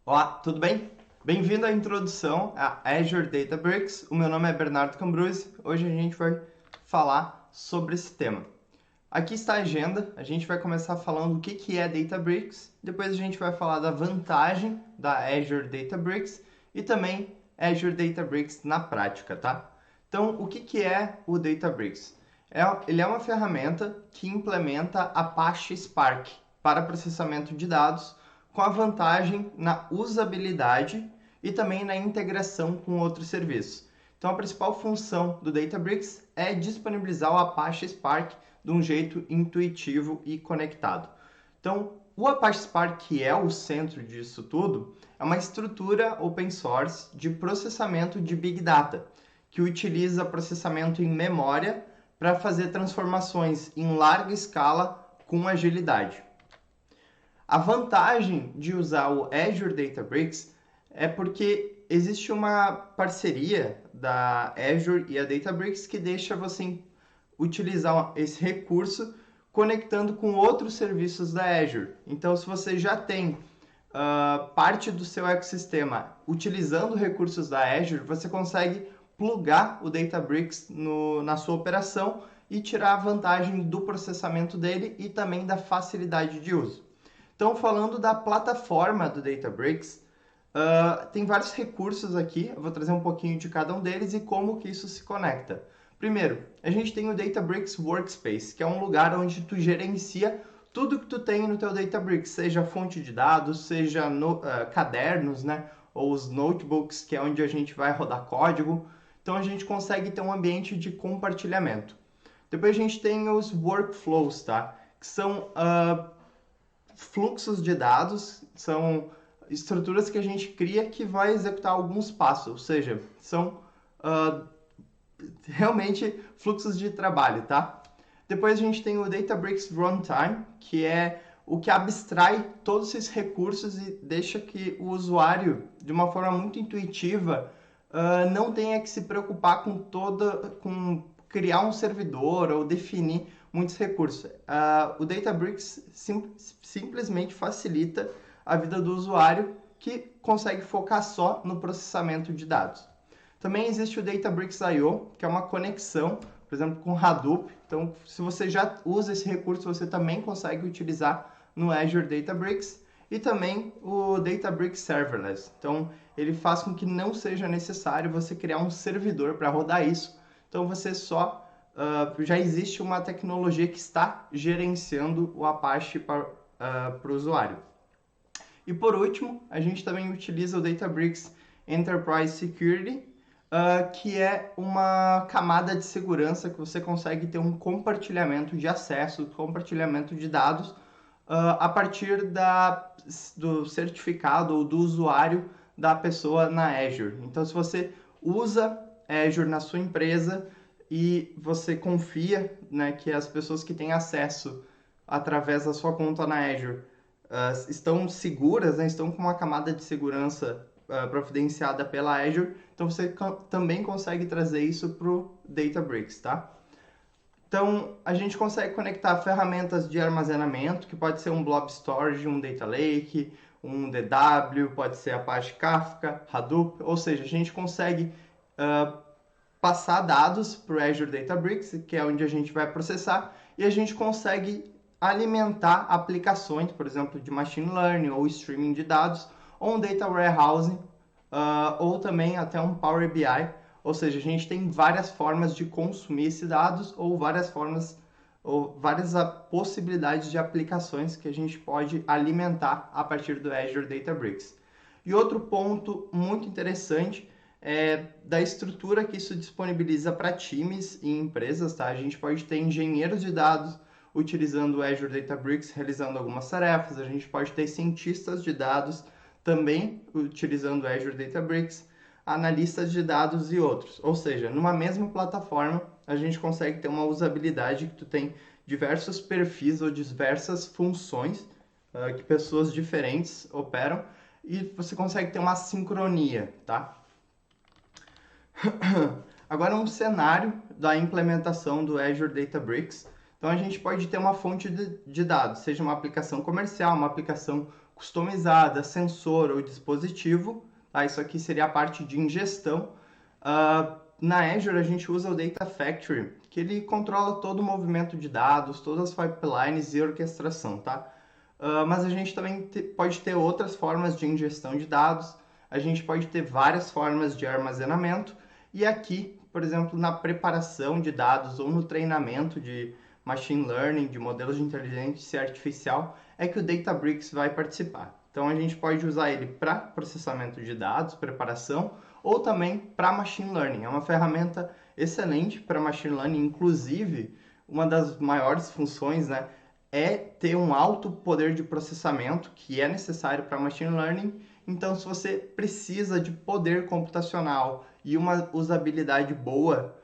Olá, tudo bem? Bem-vindo à introdução a Azure Databricks. O meu nome é Bernardo Cambruzzi. Hoje a gente vai falar sobre esse tema. Aqui está a agenda. A gente vai começar falando o que é Databricks. Depois a gente vai falar da vantagem da Azure Databricks e também Azure Databricks na prática, tá? Então, o que é o Databricks? Ele é uma ferramenta que implementa Apache Spark para processamento de dados, com a vantagem na usabilidade e também na integração com outros serviços. Então, a principal função do Databricks é disponibilizar o Apache Spark de um jeito intuitivo e conectado. Então, o Apache Spark, que é o centro disso tudo, é uma estrutura open source de processamento de Big Data, que utiliza processamento em memória para fazer transformações em larga escala com agilidade. A vantagem de usar o Azure Databricks é porque existe uma parceria da Azure e a Databricks que deixa você utilizar esse recurso conectando com outros serviços da Azure. Então, se você já tem parte do seu ecossistema utilizando recursos da Azure, você consegue plugar o Databricks na sua operação e tirar a vantagem do processamento dele e também da facilidade de uso. Então, falando da plataforma do Databricks, tem vários recursos aqui, eu vou trazer um pouquinho de cada um deles e como que isso se conecta. Primeiro, a gente tem o Databricks Workspace, que é um lugar onde tu gerencia tudo que tu tem no teu Databricks, seja fonte de dados, seja cadernos, né? Ou os notebooks, que é onde a gente vai rodar código. Então, a gente consegue ter um ambiente de compartilhamento. Depois a gente tem os workflows, tá? Que são fluxos de dados, são estruturas que a gente cria que vai executar alguns passos, ou seja, são realmente fluxos de trabalho, tá? Depois a gente tem o Databricks Runtime, que é o que abstrai todos esses recursos e deixa que o usuário, de uma forma muito intuitiva, não tenha que se preocupar com criar um servidor ou definir muitos recursos. O Databricks simplesmente facilita a vida do usuário que consegue focar só no processamento de dados. Também existe o Databricks I/O, que é uma conexão, por exemplo, com Hadoop. Então, se você já usa esse recurso, você também consegue utilizar no Azure Databricks. E também o Databricks Serverless. Então, ele faz com que não seja necessário você criar um servidor para rodar isso. Então, você já existe uma tecnologia que está gerenciando o Apache para o usuário. E por último, a gente também utiliza o Databricks Enterprise Security, que é uma camada de segurança que você consegue ter um compartilhamento de acesso, compartilhamento de dados a partir do certificado ou do usuário da pessoa na Azure. Então, se você usa Azure na sua empresa e você confia, né, que as pessoas que têm acesso através da sua conta na Azure estão seguras, né, estão com uma camada de segurança providenciada pela Azure, então você também consegue trazer isso para o Databricks, tá? Então, a gente consegue conectar ferramentas de armazenamento, que pode ser um Blob Storage, um Data Lake, um DW, pode ser Apache Kafka, Hadoop, ou seja, a gente consegue passar dados para o Azure Databricks, que é onde a gente vai processar, e a gente consegue alimentar aplicações, por exemplo, de Machine Learning ou streaming de dados, ou um Data Warehousing, ou também até um Power BI, ou seja, a gente tem várias formas de consumir esses dados ou várias possibilidades de aplicações que a gente pode alimentar a partir do Azure Databricks. E outro ponto muito interessante é da estrutura que isso disponibiliza para times e empresas, tá? A gente pode ter engenheiros de dados utilizando o Azure Databricks, realizando algumas tarefas, a gente pode ter cientistas de dados também utilizando o Azure Databricks, analistas de dados e outros. Ou seja, numa mesma plataforma, a gente consegue ter uma usabilidade que tu tem diversos perfis ou diversas funções que pessoas diferentes operam e você consegue ter uma sincronia, tá? Agora um cenário da implementação do Azure Databricks. Então a gente pode ter uma fonte de dados, seja uma aplicação comercial, uma aplicação customizada, sensor ou dispositivo. Tá? Isso aqui seria a parte de ingestão. Na Azure a gente usa o Data Factory, que ele controla todo o movimento de dados, todas as pipelines e orquestração, tá? Mas a gente também pode ter outras formas de ingestão de dados, a gente pode ter várias formas de armazenamento, e aqui, por exemplo, na preparação de dados ou no treinamento de machine learning, de modelos de inteligência artificial, é que o Databricks vai participar. Então a gente pode usar ele para processamento de dados, preparação, ou também para machine learning. É uma ferramenta excelente para machine learning, inclusive uma das maiores funções, né, é ter um alto poder de processamento que é necessário para machine learning. Então, se você precisa de poder computacional e uma usabilidade boa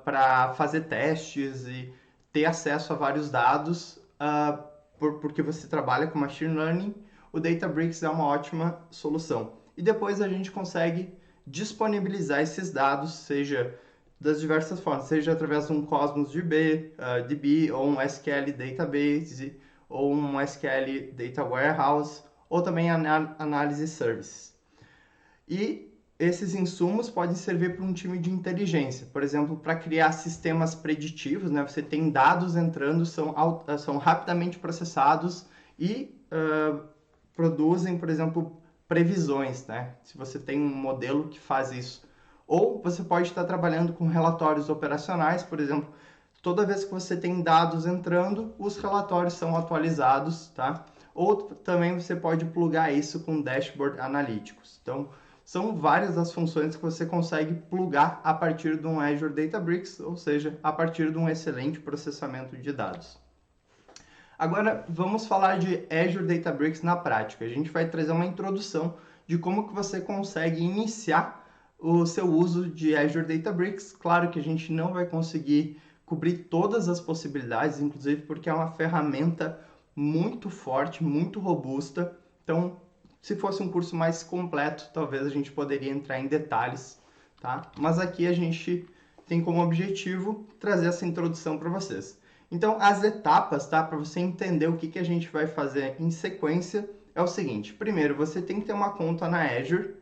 para fazer testes e ter acesso a vários dados, porque você trabalha com machine learning, o Databricks é uma ótima solução. E depois a gente consegue disponibilizar esses dados, seja das diversas formas, seja através de um Cosmos DB, ou um SQL Database, ou um SQL Data Warehouse, ou também Analysis Services. E esses insumos podem servir para um time de inteligência, por exemplo, para criar sistemas preditivos, né? Você tem dados entrando, são rapidamente processados e produzem, por exemplo, previsões, né? Se você tem um modelo que faz isso. Ou você pode estar trabalhando com relatórios operacionais, por exemplo, toda vez que você tem dados entrando, os relatórios são atualizados, tá? Ou também você pode plugar isso com dashboard analíticos. Então, são várias as funções que você consegue plugar a partir de um Azure Databricks, ou seja, a partir de um excelente processamento de dados. Agora, vamos falar de Azure Databricks na prática. A gente vai trazer uma introdução de como que você consegue iniciar o seu uso de Azure Databricks. Claro que a gente não vai conseguir cobrir todas as possibilidades, inclusive porque é uma ferramenta muito forte, muito robusta. Então, se fosse um curso mais completo, talvez a gente poderia entrar em detalhes, tá? Mas aqui a gente tem como objetivo trazer essa introdução para vocês. Então, as etapas, tá? Para você entender o que a gente vai fazer em sequência, é o seguinte. Primeiro, você tem que ter uma conta na Azure.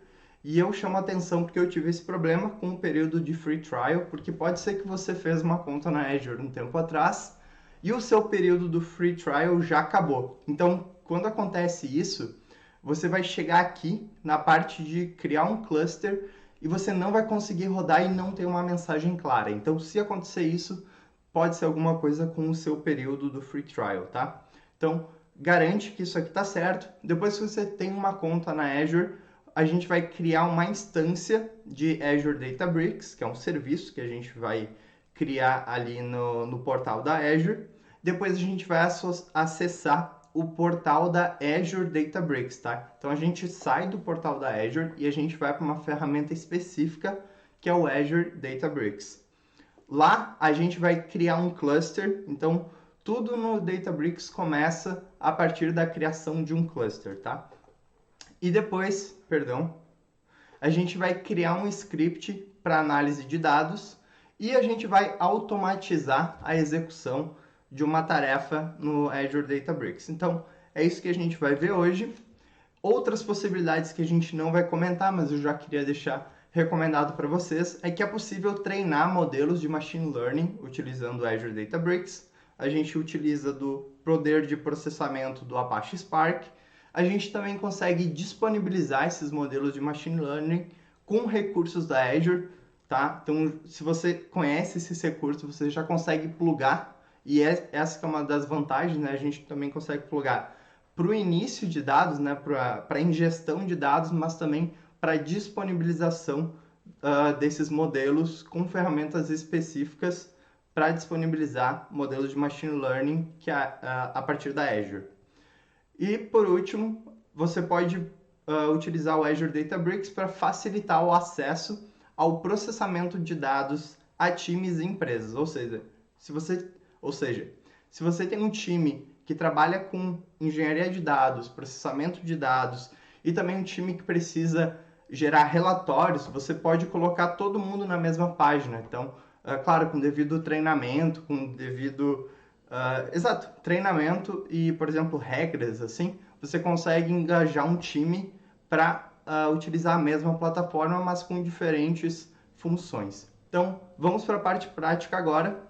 E eu chamo a atenção porque eu tive esse problema com o período de free trial, porque pode ser que você fez uma conta na Azure um tempo atrás e o seu período do free trial já acabou. Então, quando acontece isso, você vai chegar aqui na parte de criar um cluster e você não vai conseguir rodar e não ter uma mensagem clara. Então, se acontecer isso, pode ser alguma coisa com o seu período do free trial, tá? Então, garante que isso aqui está certo. Depois que você tem uma conta na Azure, a gente vai criar uma instância de Azure Databricks, que é um serviço que a gente vai criar ali no portal da Azure. Depois a gente vai acessar o portal da Azure Databricks, tá? Então a gente sai do portal da Azure e a gente vai para uma ferramenta específica que é o Azure Databricks. Lá a gente vai criar um cluster, então tudo no Databricks começa a partir da criação de um cluster, tá? E depois, a gente vai criar um script para análise de dados e a gente vai automatizar a execução de uma tarefa no Azure Databricks. Então, é isso que a gente vai ver hoje. Outras possibilidades que a gente não vai comentar, mas eu já queria deixar recomendado para vocês, é que é possível treinar modelos de machine learning utilizando o Azure Databricks. A gente utiliza do poder de processamento do Apache Spark. A gente também consegue disponibilizar esses modelos de machine learning com recursos da Azure, tá? Então, se você conhece esses recursos, você já consegue plugar, e essa que é uma das vantagens, né? A gente também consegue plugar para o início de dados, né? Para ingestão de dados, mas também para disponibilização desses modelos com ferramentas específicas para disponibilizar modelos de machine learning que a partir da Azure. E, por último, você pode utilizar o Azure Databricks para facilitar o acesso ao processamento de dados a times e empresas. Ou seja, se você tem um time que trabalha com engenharia de dados, processamento de dados, e também um time que precisa gerar relatórios, você pode colocar todo mundo na mesma página. Então, claro, com devido treinamento, com devido treinamento e, por exemplo, regras, assim, você consegue engajar um time para utilizar a mesma plataforma, mas com diferentes funções. Então, vamos para a parte prática agora.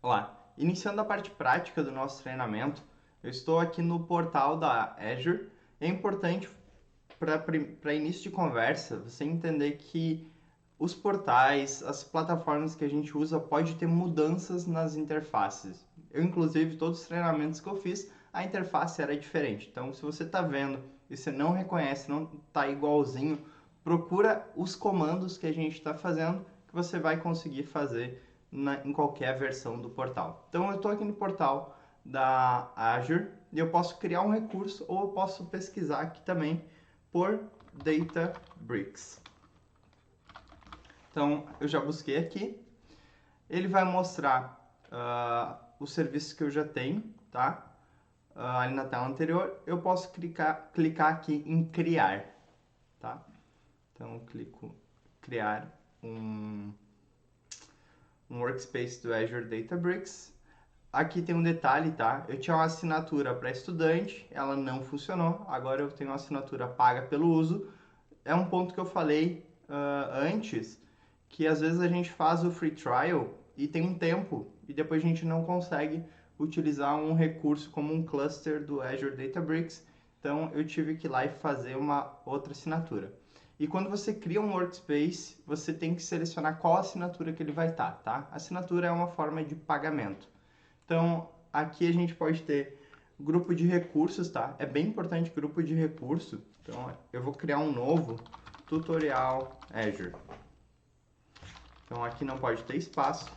Olá, iniciando a parte prática do nosso treinamento, eu estou aqui no portal da Azure. É importante para início de conversa você entender que os portais, as plataformas que a gente usa, pode ter mudanças nas interfaces. Eu, inclusive, todos os treinamentos que eu fiz, a interface era diferente. Então, se você está vendo e você não reconhece, não está igualzinho, procura os comandos que a gente está fazendo, que você vai conseguir fazer em qualquer versão do portal. Então, eu estou aqui no portal da Azure e eu posso criar um recurso ou eu posso pesquisar aqui também por Databricks. Então, eu já busquei aqui. Ele vai mostrar os serviços que eu já tenho, tá? Ali na tela anterior, eu posso clicar aqui em criar, tá? Então, eu clico criar um workspace do Azure Databricks. Aqui tem um detalhe, tá? Eu tinha uma assinatura para estudante, ela não funcionou. Agora eu tenho uma assinatura paga pelo uso. É um ponto que eu falei antes, que às vezes a gente faz o free trial e tem um tempo e depois a gente não consegue utilizar um recurso como um cluster do Azure Databricks. Então eu tive que ir lá e fazer uma outra assinatura. E quando você cria um workspace, você tem que selecionar qual assinatura que ele vai estar, tá? A assinatura é uma forma de pagamento. Então, aqui a gente pode ter grupo de recursos, tá? É bem importante grupo de recurso. Então, eu vou criar um novo tutorial Azure. Então, aqui não pode ter espaço.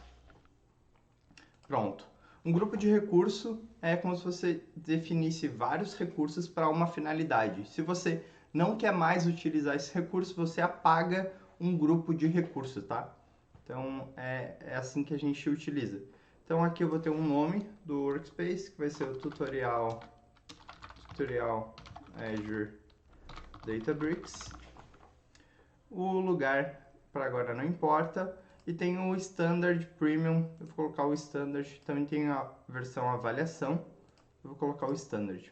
Pronto. Um grupo de recurso é como se você definisse vários recursos para uma finalidade. Se você não quer mais utilizar esse recurso, você apaga um grupo de recursos, tá? Então, é assim que a gente utiliza. Então, aqui eu vou ter um nome do workspace, que vai ser o tutorial Azure Databricks. O lugar, para agora, não importa. E tem o Standard Premium, eu vou colocar o Standard. Também tem a versão avaliação, eu vou colocar o Standard.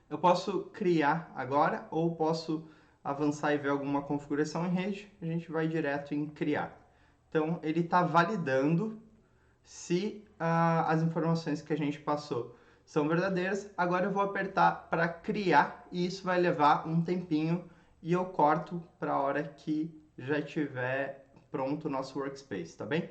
Eu posso criar agora ou posso avançar e ver alguma configuração em rede. A gente vai direto em criar. Então, ele está validando se as informações que a gente passou são verdadeiras. Agora eu vou apertar para criar e isso vai levar um tempinho e eu corto para a hora que já estiver pronto o nosso workspace, tá bem?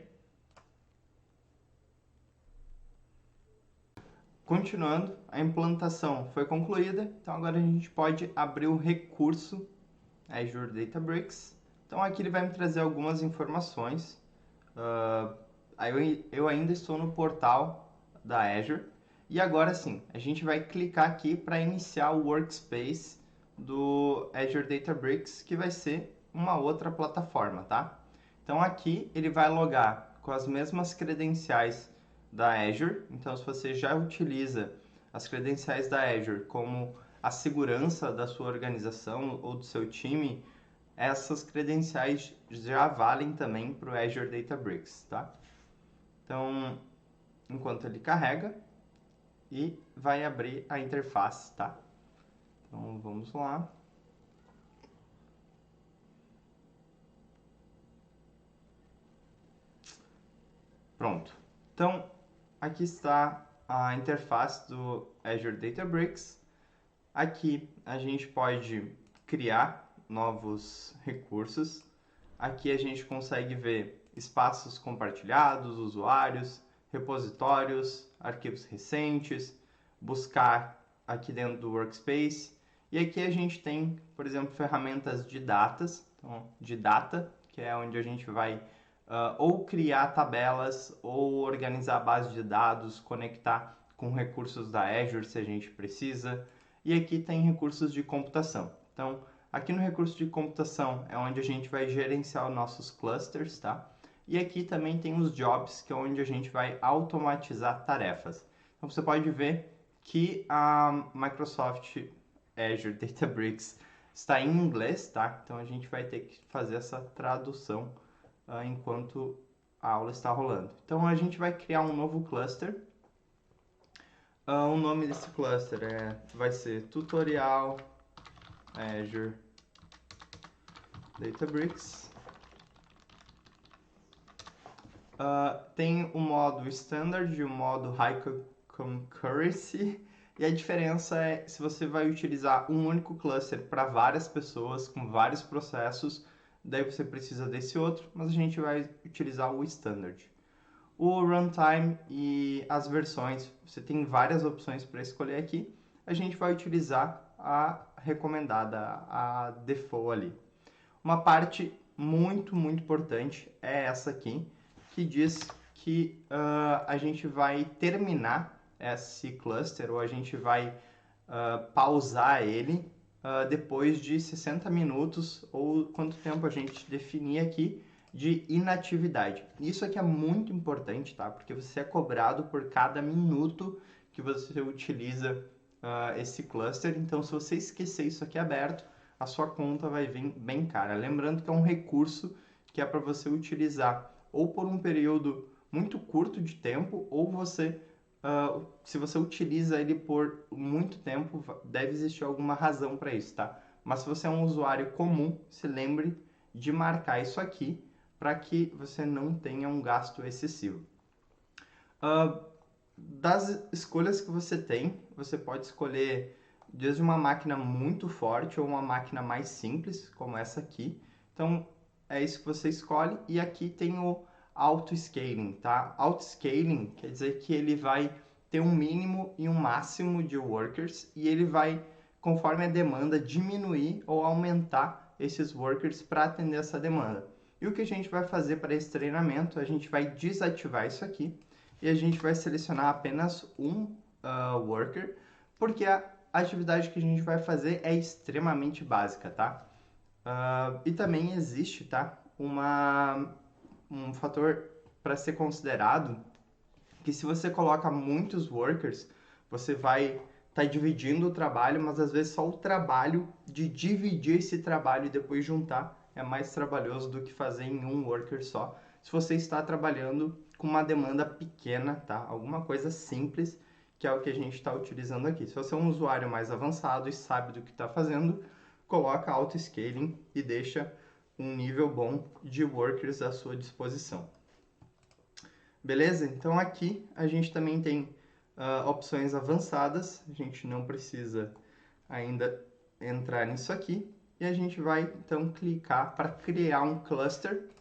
Continuando, a implantação foi concluída, então agora a gente pode abrir o recurso Azure Databricks. Então aqui ele vai me trazer algumas informações. Eu ainda estou no portal da Azure e agora sim, a gente vai clicar aqui para iniciar o workspace do Azure Databricks, que vai ser uma outra plataforma, tá? Então aqui ele vai logar com as mesmas credenciais da Azure. Então, se você já utiliza as credenciais da Azure como a segurança da sua organização ou do seu time, essas credenciais já valem também para o Azure Databricks, tá? Então, enquanto ele carrega, e vai abrir a interface, tá? Então, vamos lá. Pronto. Então, aqui está a interface do Azure Databricks. Aqui a gente pode criar novos recursos. Aqui a gente consegue ver espaços compartilhados, usuários, repositórios, arquivos recentes, buscar aqui dentro do Workspace. E aqui a gente tem, por exemplo, ferramentas de datas, então, de data, que é onde a gente vai ou criar tabelas, ou organizar a base de dados, conectar com recursos da Azure se a gente precisa. E aqui tem recursos de computação. Então, aqui no recurso de computação é onde a gente vai gerenciar os nossos clusters, tá? E aqui também tem os jobs, que é onde a gente vai automatizar tarefas. Então, você pode ver que a Microsoft Azure Databricks está em inglês, tá? Então, a gente vai ter que fazer essa tradução enquanto a aula está rolando. Então a gente vai criar um novo cluster. O nome desse cluster vai ser Tutorial Azure Databricks. Tem o modo Standard e o modo High Concurrency. E a diferença é se você vai utilizar um único cluster para várias pessoas, com vários processos, daí você precisa desse outro, mas a gente vai utilizar o Standard. O Runtime e as versões, você tem várias opções para escolher aqui. A gente vai utilizar a recomendada, a default ali. Uma parte muito importante é essa aqui, que diz que a gente vai terminar esse cluster, ou a gente vai pausar ele depois de 60 minutos, ou quanto tempo a gente definir aqui, de inatividade. Isso aqui é muito importante, tá? Porque você é cobrado por cada minuto que você utiliza esse cluster. Então, se você esquecer isso aqui aberto, a sua conta vai vir bem cara. Lembrando que é um recurso que é para você utilizar ou por um período muito curto de tempo, ou você, se você utiliza ele por muito tempo, deve existir alguma razão para isso, tá? Mas se você é um usuário comum, se lembre de marcar isso aqui, para que você não tenha um gasto excessivo. Das escolhas que você tem, você pode escolher desde uma máquina muito forte ou uma máquina mais simples, como essa aqui. Então, é isso que você escolhe. E aqui tem o Auto-Scaling, tá? Auto-Scaling quer dizer que ele vai ter um mínimo e um máximo de workers, e ele vai, conforme a demanda, diminuir ou aumentar esses workers para atender essa demanda. E o que a gente vai fazer para esse treinamento? A gente vai desativar isso aqui e a gente vai selecionar apenas um worker, porque a atividade que a gente vai fazer é extremamente básica, tá? E também existe, tá, um fator para ser considerado, que se você coloca muitos workers, você vai estar dividindo o trabalho, mas às vezes só o trabalho de dividir esse trabalho e depois juntar é mais trabalhoso do que fazer em um worker só. Se você está trabalhando com uma demanda pequena, tá? Alguma coisa simples, que é o que a gente está utilizando aqui. Se você é um usuário mais avançado e sabe do que está fazendo, coloca auto-scaling e deixa um nível bom de workers à sua disposição. Beleza? Então aqui a gente também tem opções avançadas, a gente não precisa ainda entrar nisso aqui. E a gente vai, então, clicar para criar um cluster.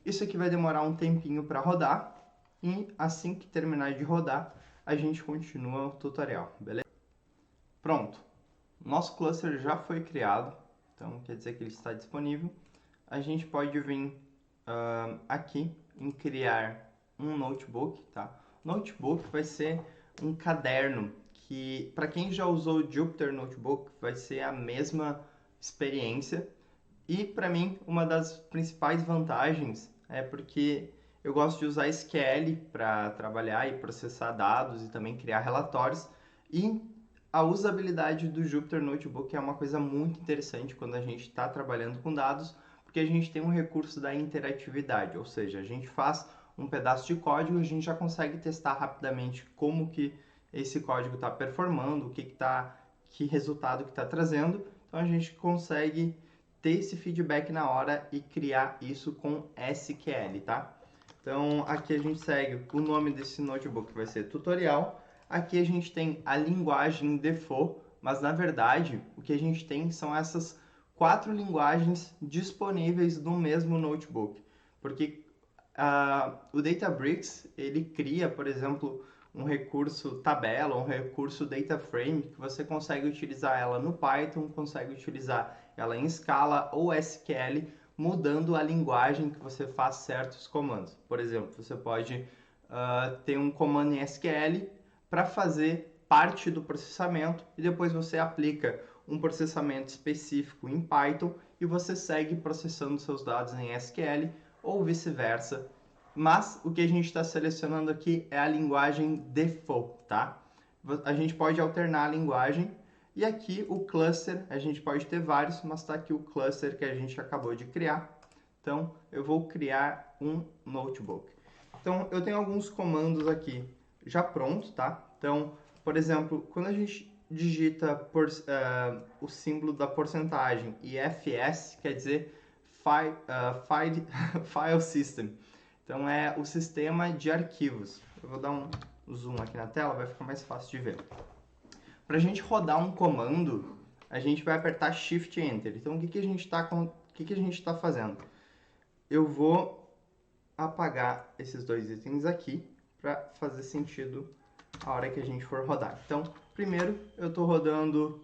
Isso aqui vai demorar um tempinho para rodar. E assim que terminar de rodar, a gente continua o tutorial, beleza? Pronto. Nosso cluster já foi criado. Então, quer dizer que ele está disponível. A gente pode vir aqui em criar um notebook, tá? Notebook vai ser um caderno que, para quem já usou o Jupyter Notebook, vai ser a mesma experiência. E para mim, uma das principais vantagens é porque eu gosto de usar SQL para trabalhar e processar dados e também criar relatórios. E a usabilidade do Jupyter Notebook é uma coisa muito interessante quando a gente está trabalhando com dados, porque a gente tem um recurso da interatividade, ou seja, a gente faz um pedaço de código e a gente já consegue testar rapidamente como que esse código está performando, que resultado que está trazendo. Então a gente consegue ter esse feedback na hora e criar isso com SQL, tá? Então aqui a gente segue, o nome desse notebook vai ser tutorial. Aqui a gente tem a linguagem default, mas na verdade o que a gente tem são essas 4 linguagens disponíveis no mesmo notebook. Porque o Databricks, ele cria, por exemplo, um recurso tabela, um recurso data frame, que você consegue utilizar ela no Python, consegue utilizar ela em Scala ou SQL, mudando a linguagem que você faz certos comandos. Por exemplo, você pode ter um comando em SQL para fazer parte do processamento e depois você aplica um processamento específico em Python e você segue processando seus dados em SQL ou vice-versa. Mas o que a gente está selecionando aqui é a linguagem default, tá? A gente pode alternar a linguagem e aqui o cluster, a gente pode ter vários, mas está aqui o cluster que a gente acabou de criar. Então, eu vou criar um notebook. Então, eu tenho alguns comandos aqui já prontos, tá? Então, por exemplo, quando a gente digita o símbolo da porcentagem e FS, quer dizer File System. Então, é o sistema de arquivos. Eu vou dar um zoom aqui na tela, vai ficar mais fácil de ver. Para a gente rodar um comando, a gente vai apertar Shift Enter. Então, o que a gente está fazendo? Eu vou apagar esses dois itens aqui para fazer sentido a hora que a gente for rodar. Então, primeiro eu estou rodando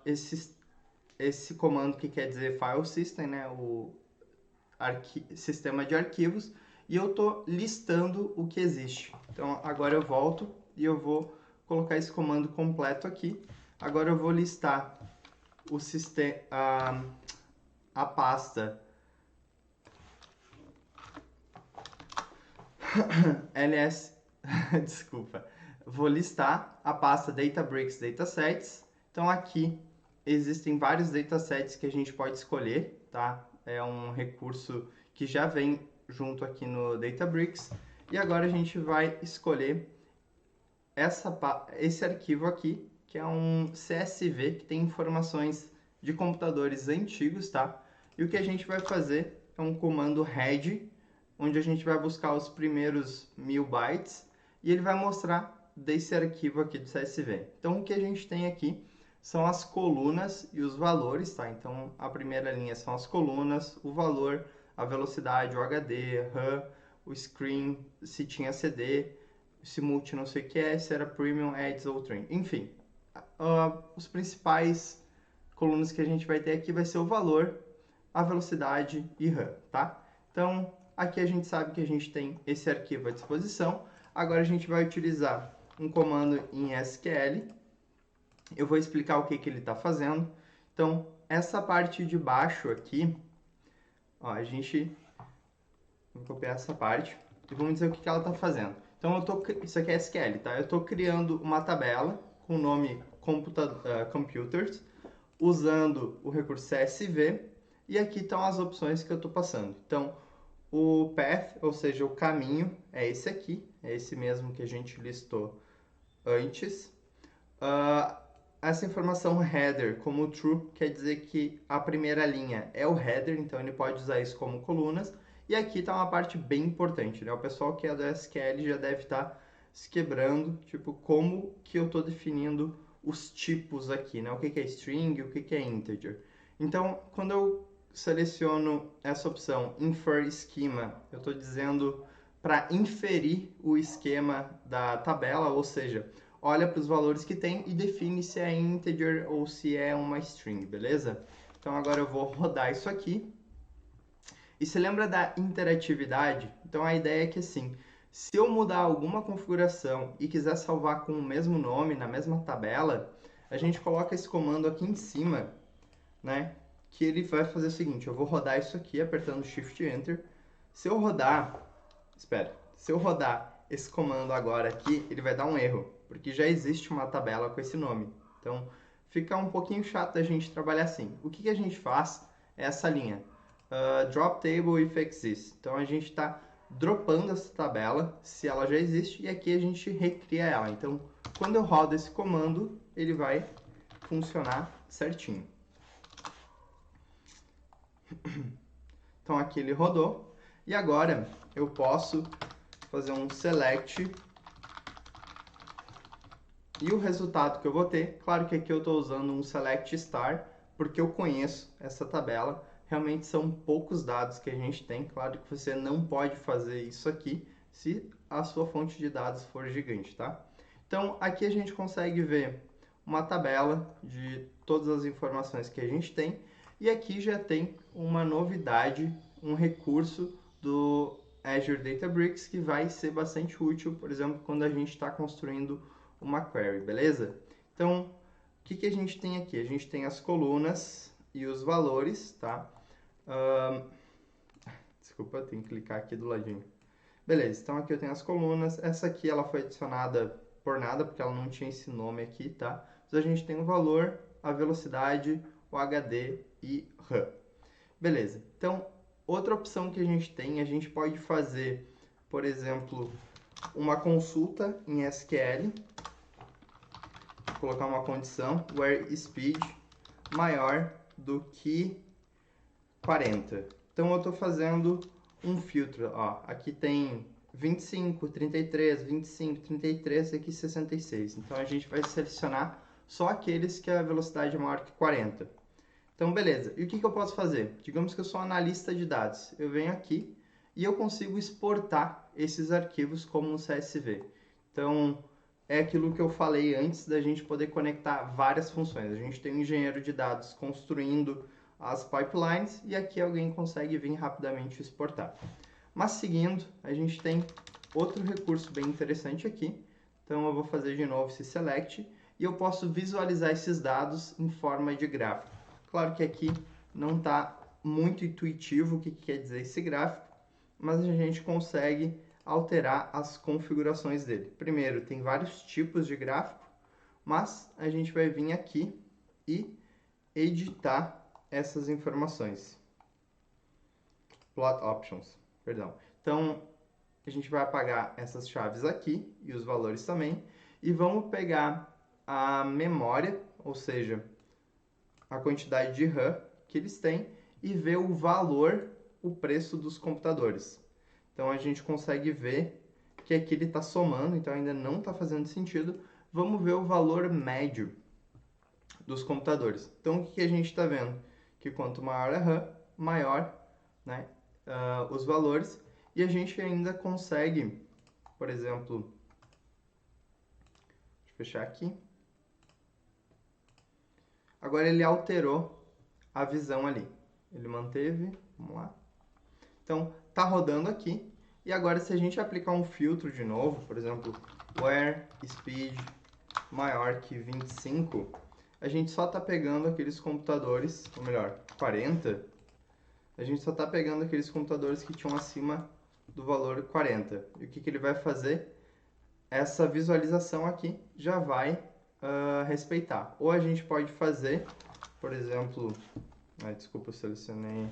esse comando que quer dizer File System, né? O sistema de arquivos, e eu estou listando o que existe. Então, agora eu volto e eu vou colocar esse comando completo aqui. Agora eu vou listar o a pasta ls, desculpa, vou listar a pasta Databricks Datasets. Então aqui existem vários datasets que a gente pode escolher, tá? É um recurso que já vem junto aqui no Databricks. E agora a gente vai escolher esse arquivo aqui, que é um CSV que tem informações de computadores antigos, tá? E o que a gente vai fazer é um comando head, onde a gente vai buscar os primeiros 1000 bytes e ele vai mostrar desse arquivo aqui do CSV. Então, o que a gente tem aqui são as colunas e os valores, tá? Então, a primeira linha são as colunas, o valor, a velocidade, o HD, RAM, o screen, se tinha CD, se multi não sei o que é, se era premium, ads ou trend. Enfim, os principais colunas que a gente vai ter aqui vai ser o valor, a velocidade e RAM, tá? Então, aqui a gente sabe que a gente tem esse arquivo à disposição. Agora a gente vai utilizar um comando em SQL. Eu vou explicar o que ele está fazendo. Então, essa parte de baixo aqui, ó, vou copiar essa parte e vamos dizer o que ela está fazendo. Então, isso aqui é SQL, tá? Eu estou criando uma tabela com o nome Computers, usando o recurso CSV, e aqui estão as opções que eu estou passando. Então, o path, ou seja, o caminho, é esse aqui, é esse mesmo que a gente listou antes. Essa informação header como true quer dizer que a primeira linha é o header, então ele pode usar isso como colunas. E aqui está uma parte bem importante, né? O pessoal que é do SQL já deve estar se quebrando, tipo, como que eu estou definindo os tipos aqui, né? O que é string, o que é integer. Então, quando eu seleciono essa opção Infer Schema, eu estou dizendo para inferir o esquema da tabela, ou seja, olha para os valores que tem e define se é integer ou se é uma string, beleza? Então agora eu vou rodar isso aqui. E se lembra da interatividade? Então a ideia é que assim, se eu mudar alguma configuração e quiser salvar com o mesmo nome, na mesma tabela, a gente coloca esse comando aqui em cima, né? Que ele vai fazer o seguinte, eu vou rodar isso aqui apertando Shift Enter. Se eu rodar esse comando agora aqui, ele vai dar um erro, porque já existe uma tabela com esse nome. Então, fica um pouquinho chato a gente trabalhar assim. O que a gente faz é essa linha, drop table if exists. Então, a gente está dropando essa tabela, se ela já existe, e aqui a gente recria ela. Então, quando eu rodo esse comando, ele vai funcionar certinho. Então, aqui ele rodou. E agora, eu posso fazer um select e o resultado que eu vou ter, claro que aqui eu estou usando um select star, porque eu conheço essa tabela, realmente são poucos dados que a gente tem, claro que você não pode fazer isso aqui se a sua fonte de dados for gigante, tá? Então aqui a gente consegue ver uma tabela de todas as informações que a gente tem, e aqui já tem uma novidade, um recurso do Azure Databricks que vai ser bastante útil, por exemplo, quando a gente está construindo uma query, beleza? Então, o que a gente tem aqui? A gente tem as colunas e os valores, tá? Desculpa, tem que clicar aqui do ladinho. Beleza, então aqui eu tenho as colunas. Essa aqui ela foi adicionada por nada, porque ela não tinha esse nome aqui, tá? Mas a gente tem o valor, a velocidade, o HD e RAM. Beleza, então outra opção que a gente tem, a gente pode fazer, por exemplo, uma consulta em SQL, vou colocar uma condição, where speed maior do que 40. Então eu estou fazendo um filtro, ó, aqui tem 25, 33, 25, 33 e aqui 66. Então a gente vai selecionar só aqueles que a velocidade é maior que 40. Então beleza, e o que eu posso fazer? Digamos que eu sou analista de dados, eu venho aqui e eu consigo exportar esses arquivos como um CSV. Então é aquilo que eu falei antes da gente poder conectar várias funções. A gente tem um engenheiro de dados construindo as pipelines e aqui alguém consegue vir rapidamente exportar. Mas seguindo, a gente tem outro recurso bem interessante aqui. Então eu vou fazer de novo esse select e eu posso visualizar esses dados em forma de gráfico. Claro que aqui não está muito intuitivo o que quer dizer esse gráfico, mas a gente consegue alterar as configurações dele. Primeiro, tem vários tipos de gráfico, mas a gente vai vir aqui e editar essas informações. Plot options, perdão. Então, a gente vai apagar essas chaves aqui e os valores também e vamos pegar a memória, ou seja, a quantidade de RAM que eles têm e ver o valor, o preço dos computadores. Então a gente consegue ver que aqui ele está somando, então ainda não está fazendo sentido. Vamos ver o valor médio dos computadores. Então o que a gente está vendo? Que quanto maior a RAM, maior, né, os valores. E a gente ainda consegue, por exemplo, deixa eu fechar aqui. Agora ele alterou a visão ali. Ele manteve, vamos lá. Então, tá rodando aqui. E agora se a gente aplicar um filtro de novo, por exemplo, where speed maior que 25, a gente só tá pegando aqueles computadores, ou melhor, 40, a gente só tá pegando aqueles computadores que tinham acima do valor 40. E o que ele vai fazer? Essa visualização aqui já vai respeitar. Ou a gente pode fazer, por exemplo, desculpa, eu selecionei,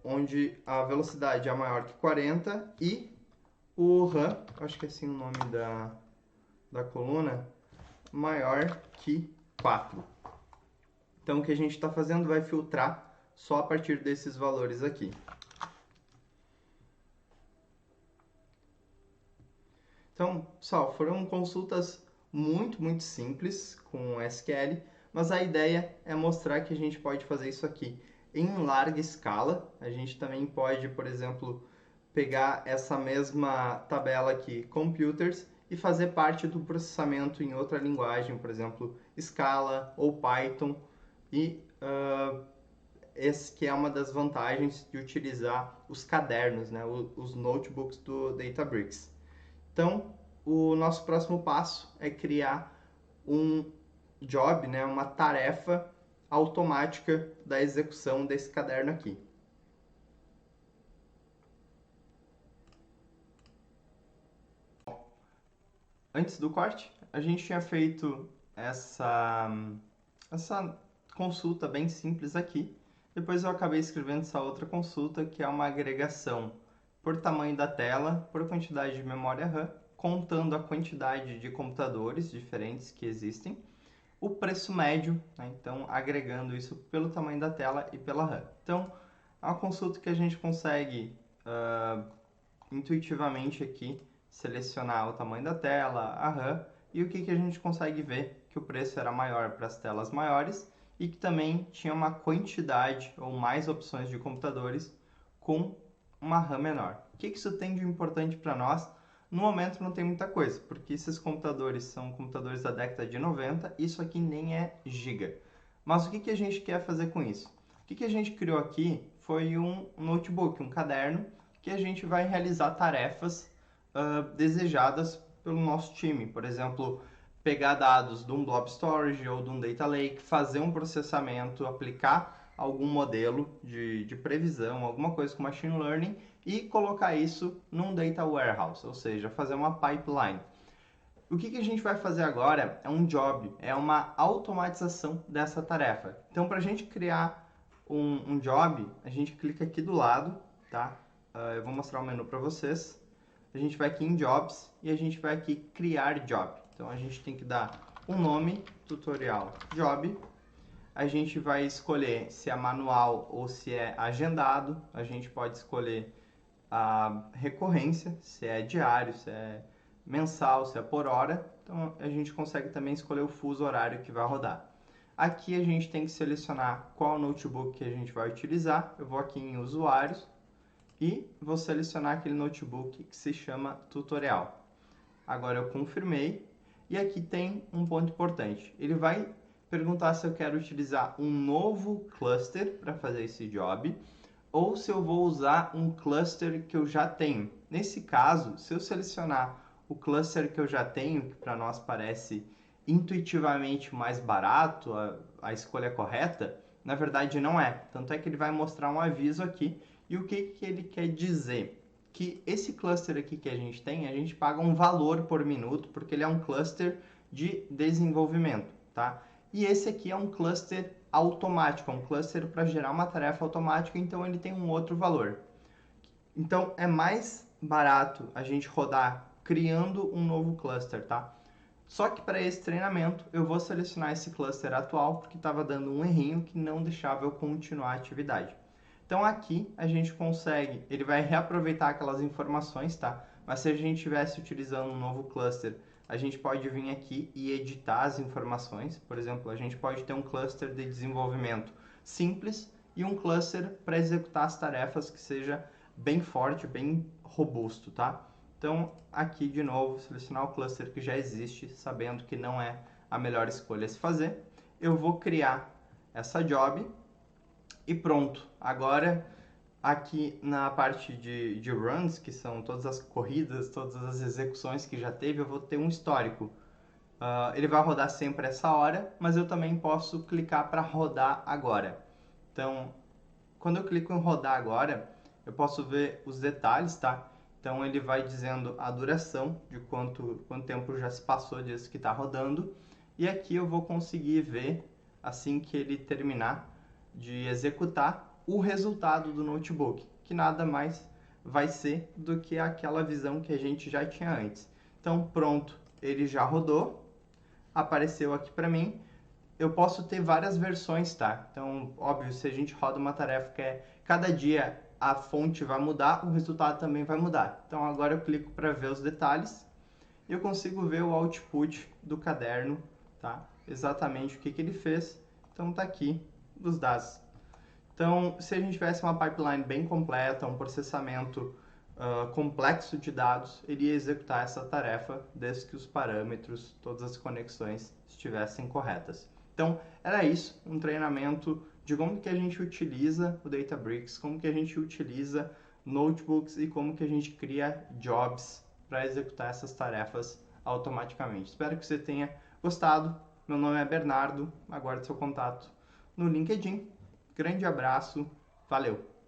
onde a velocidade é maior que 40 e o RAM, acho que é assim o nome da coluna, maior que 4. Então o que a gente está fazendo vai filtrar só a partir desses valores aqui. Então, pessoal, foram consultas muito simples com SQL, mas a ideia é mostrar que a gente pode fazer isso aqui em larga escala. A gente também pode, por exemplo, pegar essa mesma tabela aqui, computers, e fazer parte do processamento em outra linguagem, por exemplo, Scala ou Python. E esse que é uma das vantagens de utilizar os cadernos, né, os notebooks do Databricks. Então, o nosso próximo passo é criar um job, né, uma tarefa automática da execução desse caderno aqui. Antes do corte, a gente tinha feito essa consulta bem simples aqui. Depois eu acabei escrevendo essa outra consulta, que é uma agregação por tamanho da tela, por quantidade de memória RAM, contando a quantidade de computadores diferentes que existem, o preço médio, né? Então agregando isso pelo tamanho da tela e pela RAM. Então é uma consulta que a gente consegue intuitivamente aqui selecionar o tamanho da tela, a RAM, e o que a gente consegue ver que o preço era maior para as telas maiores e que também tinha uma quantidade ou mais opções de computadores com uma RAM menor. O que isso tem de importante para nós? No momento não tem muita coisa, porque esses computadores são computadores da década de 90, isso aqui nem é giga. Mas o que a gente quer fazer com isso? O que a gente criou aqui foi um notebook, um caderno, que a gente vai realizar tarefas desejadas pelo nosso time. Por exemplo, pegar dados de um blob storage ou de um data lake, fazer um processamento, aplicar algum modelo de previsão, alguma coisa com machine learning e colocar isso num data warehouse, ou seja, fazer uma pipeline. O que a gente vai fazer agora é um job, é uma automatização dessa tarefa. Então, para a gente criar um job, a gente clica aqui do lado, tá? eu vou mostrar o menu para vocês. A gente vai aqui em Jobs e a gente vai aqui criar job. Então a gente tem que dar um nome, tutorial job. A gente vai escolher se é manual ou se é agendado. A gente pode escolher a recorrência, se é diário, se é mensal, se é por hora. Então a gente consegue também escolher o fuso horário que vai rodar. Aqui a gente tem que selecionar qual notebook que a gente vai utilizar. Eu vou aqui em usuários e vou selecionar aquele notebook que se chama tutorial. Agora eu confirmei e aqui tem um ponto importante. Ele vai perguntar se eu quero utilizar um novo cluster para fazer esse job ou se eu vou usar um cluster que eu já tenho. Nesse caso, se eu selecionar o cluster que eu já tenho, que para nós parece intuitivamente mais barato, a escolha correta, na verdade não é. Tanto é que ele vai mostrar um aviso aqui. E o que ele quer dizer? Que esse cluster aqui que a gente paga um valor por minuto, porque ele é um cluster de desenvolvimento, tá? E esse aqui é um cluster automático, é um cluster para gerar uma tarefa automática, então ele tem um outro valor. Então é mais barato a gente rodar criando um novo cluster, tá? Só que para esse treinamento eu vou selecionar esse cluster atual porque estava dando um errinho que não deixava eu continuar a atividade. Então aqui a gente consegue, ele vai reaproveitar aquelas informações, tá? Mas se a gente estivesse utilizando um novo cluster, a gente pode vir aqui e editar as informações. Por exemplo, a gente pode ter um cluster de desenvolvimento simples e um cluster para executar as tarefas que seja bem forte, bem robusto, tá? Então aqui de novo, selecionar o cluster que já existe, sabendo que não é a melhor escolha a se fazer. Eu vou criar essa job e pronto. Agora, aqui na parte de runs, que são todas as corridas, todas as execuções que já teve, eu vou ter um histórico. Ele vai rodar sempre essa hora, mas eu também posso clicar para rodar agora. Então, quando eu clico em rodar agora, eu posso ver os detalhes, tá? Então, ele vai dizendo a duração de quanto tempo já se passou desde que está rodando. E aqui eu vou conseguir ver, assim que ele terminar de executar, o resultado do notebook, que nada mais vai ser do que aquela visão que a gente já tinha antes. Então, pronto, ele já rodou, apareceu aqui para mim. Eu posso ter várias versões, tá? Então, óbvio, se a gente roda uma tarefa que é cada dia a fonte vai mudar, o resultado também vai mudar. Então, agora eu clico para ver os detalhes e eu consigo ver o output do caderno, tá? Exatamente o que ele fez. Então, tá aqui os dados. Então, se a gente tivesse uma pipeline bem completa, um processamento complexo de dados, ele ia executar essa tarefa desde que os parâmetros, todas as conexões estivessem corretas. Então, era isso, um treinamento de como que a gente utiliza o Databricks, como que a gente utiliza notebooks e como que a gente cria jobs para executar essas tarefas automaticamente. Espero que você tenha gostado. Meu nome é Bernardo, aguardo seu contato no LinkedIn. Grande abraço, valeu!